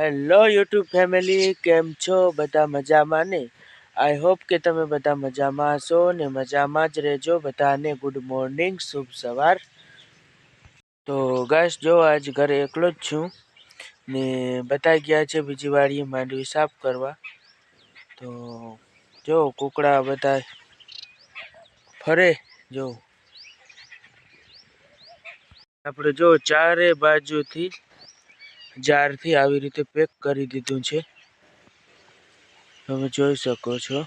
Hello YouTube family, કેમ છો? બધા મજામાં ને? આઈ હોપ કે તમે બધા મજામાં હશો ને મજામાં જ રહેજો. બધાને ગુડ મોર્નિંગ, શુભ સવાર. તો ગાઈસ જો આજ ઘરે એકલો જ છું ને બધા ગયા છે બીજી વાડીએ માંડવી સાફ કરવા. તો જો કુકડા બધા ફરે. જો આપણે જો ચારે બાજુથી જારથી આવી રીતે પેક કરી દીધું છે, તમે જોઈ શકો છો.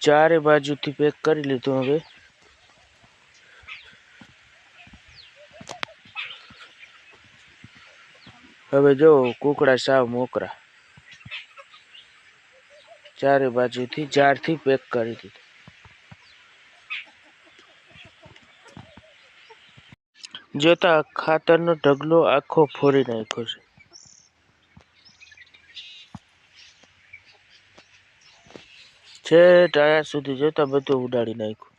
ચારે બાજુથી પેક કરી લીધું. હવે જો કુકડા સાવ મોકરા, ચારે બાજુથી જારથી પેક કરી દીધું. જોતા ખાતરનો ઢગલો આખો ફોડી નાખ્યો છે. છેક આયા સુધી જોતા બધું ઉડાડી નાખ્યું.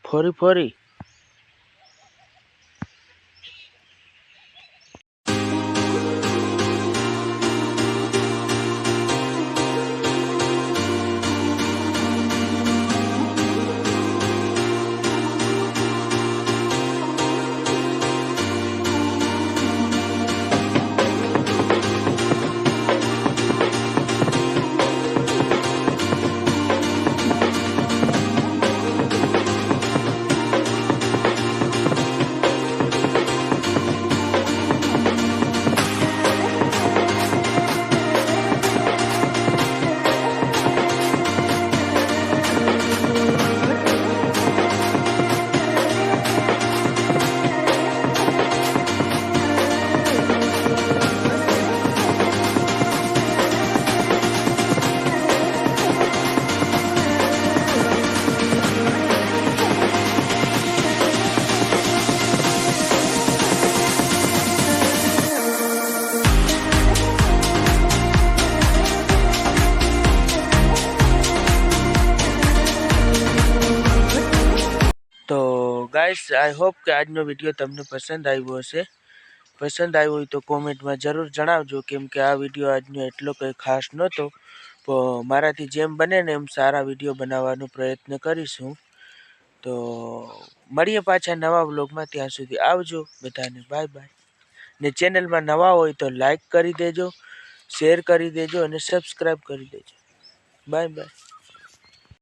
ફરી તો ગાઈસ, આઈ હોપ કે આજનો વિડીયો તમને પસંદ આવ્યો હશે. પસંદ આવ્યો હોય તો કોમેન્ટમાં જરૂર જણાવજો, કેમ કે આ વિડીયો આજનો એટલો કંઈ ખાસ નહોતો. તો મારાથી જેમ બને ને એમ સારા વિડીયો બનાવવાનો પ્રયત્ન કરીશું. તો મળીએ પાછા નવા વ્લોગમાં. ત્યાં સુધી આવજો બધાને, બાય બાય. ને ચેનલમાં નવા હોય તો લાઈક કરી દેજો, શેર કરી દેજો અને સબસ્ક્રાઈબ કરી દેજો. Bye bye.